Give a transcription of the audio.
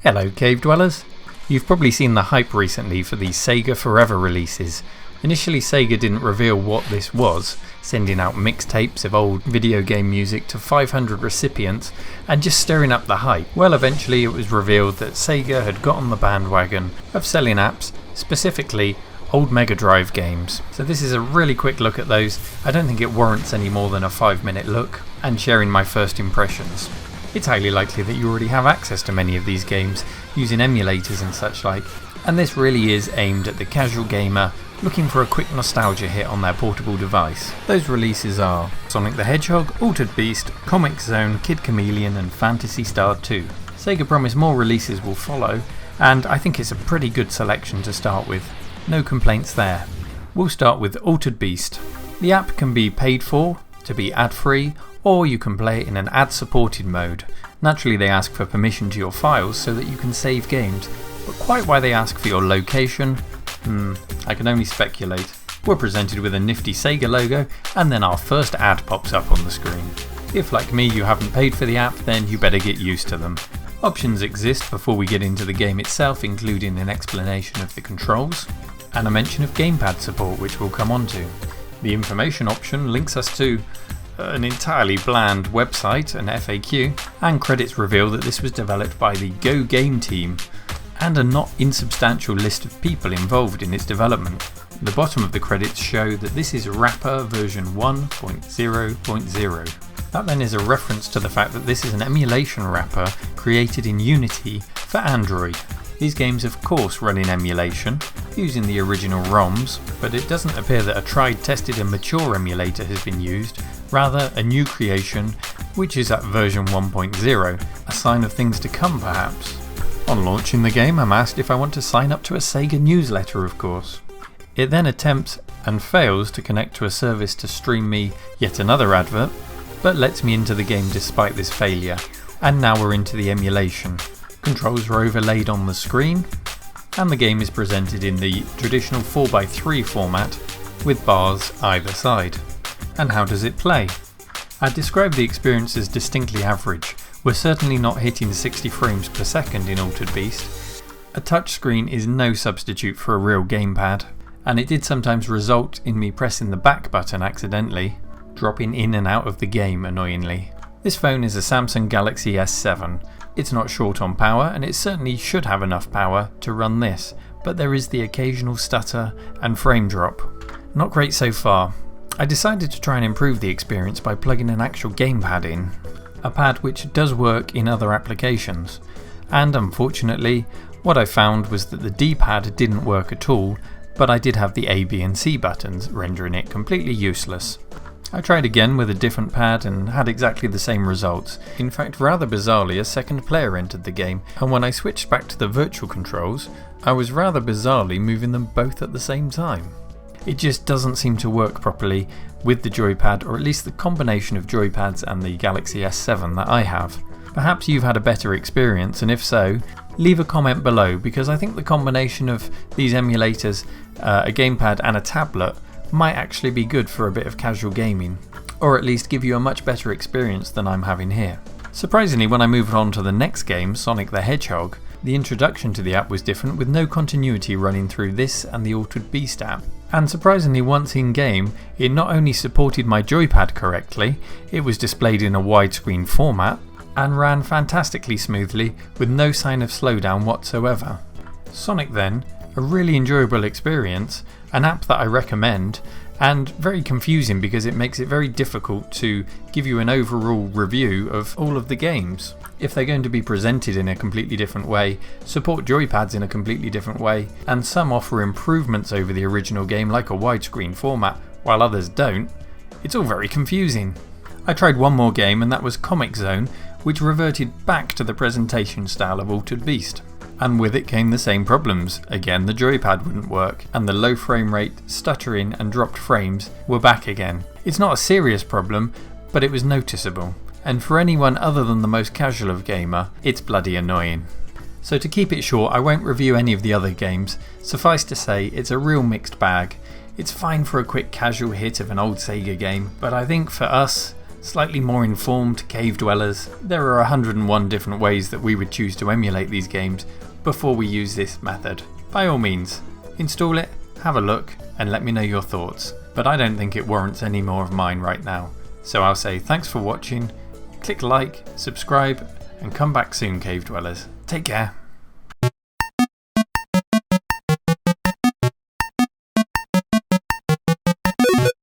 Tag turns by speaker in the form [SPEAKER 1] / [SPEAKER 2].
[SPEAKER 1] Hello cave dwellers! You've probably seen the hype recently for the Sega Forever releases. Initially Sega didn't reveal what this was, sending out mixtapes of old video game music to 500 recipients and just stirring up the hype. Well, eventually it was revealed that Sega had got on the bandwagon of selling apps, specifically old Mega Drive games. So this is a really quick look at those. I don't think it warrants any more than a 5-minute look, and sharing my first impressions. It's highly likely that you already have access to many of these games using emulators and such like, and this really is aimed at the casual gamer looking for a quick nostalgia hit on their portable device. Those releases are Sonic the Hedgehog, Altered Beast, Comix Zone, Kid Chameleon and Phantasy Star 2. Sega promise more releases will follow, and I think it's a pretty good selection to start with. No complaints there. We'll start with Altered Beast. The app can be paid for, to be ad-free, or you can play it in an ad-supported mode. Naturally they ask for permission to your files so that you can save games, but quite why they ask for your location, I can only speculate. We're presented with a nifty Sega logo and then our first ad pops up on the screen. If like me you haven't paid for the app, then you better get used to them. Options exist before we get into the game itself, including an explanation of the controls and a mention of gamepad support, which we'll come on to. The information option links us to an entirely bland website, an FAQ, and credits reveal that this was developed by the Go Game team, and a not insubstantial list of people involved in its development. The bottom of the credits show that this is Wrapper version 1.0.0. That then is a reference to the fact that this is an emulation wrapper created in Unity for Android. These games of course run in emulation, using the original ROMs, but it doesn't appear that a tried, tested and mature emulator has been used, rather a new creation, which is at version 1.0, a sign of things to come perhaps. On launching the game I'm asked if I want to sign up to a Sega newsletter, of course. It then attempts and fails to connect to a service to stream me yet another advert, but lets me into the game despite this failure, and now we're into the emulation. Controls are overlaid on the screen, and the game is presented in the traditional 4x3 format with bars either side. And how does it play? I'd describe the experience as distinctly average. We're certainly not hitting 60 frames per second in Altered Beast. A touchscreen is no substitute for a real gamepad, and it did sometimes result in me pressing the back button accidentally, dropping in and out of the game annoyingly. This phone is a Samsung Galaxy S7. It's not short on power, and it certainly should have enough power to run this, but there is the occasional stutter and frame drop. Not great so far. I decided to try and improve the experience by plugging an actual gamepad in, a pad which does work in other applications, and unfortunately what I found was that the D-pad didn't work at all, but I did have the A, B and C buttons, rendering it completely useless. I tried again with a different pad and had exactly the same results. In fact, rather bizarrely, a second player entered the game, and when I switched back to the virtual controls, I was rather bizarrely moving them both at the same time. It just doesn't seem to work properly with the joypad, or at least the combination of joypads and the Galaxy S7 that I have. Perhaps you've had a better experience, and if so, leave a comment below, because I think the combination of these emulators, a gamepad and a tablet might actually be good for a bit of casual gaming, or at least give you a much better experience than I'm having here. Surprisingly, when I moved on to the next game, Sonic the Hedgehog, the introduction to the app was different, with no continuity running through this and the Altered Beast app. And surprisingly, once in game, it not only supported my joypad correctly, it was displayed in a widescreen format, and ran fantastically smoothly with no sign of slowdown whatsoever. Sonic then, a really enjoyable experience, an app that I recommend, and very confusing because it makes it very difficult to give you an overall review of all of the games. If they're going to be presented in a completely different way, support joypads in a completely different way, and some offer improvements over the original game like a widescreen format, while others don't, it's all very confusing. I tried one more game, and that was Comix Zone, which reverted back to the presentation style of Altered Beast. And with it came the same problems. Again, the joypad wouldn't work, and the low frame rate, stuttering and dropped frames were back again. It's not a serious problem, but it was noticeable. And for anyone other than the most casual of gamer, it's bloody annoying. So to keep it short, I won't review any of the other games. Suffice to say, it's a real mixed bag. It's fine for a quick casual hit of an old Sega game, but I think for us, slightly more informed cave dwellers, there are 101 different ways that we would choose to emulate these games before we use this method. By all means, install it, have a look, and let me know your thoughts, but I don't think it warrants any more of mine right now. So I'll say thanks for watching, click like, subscribe, and come back soon, cave dwellers. Take care.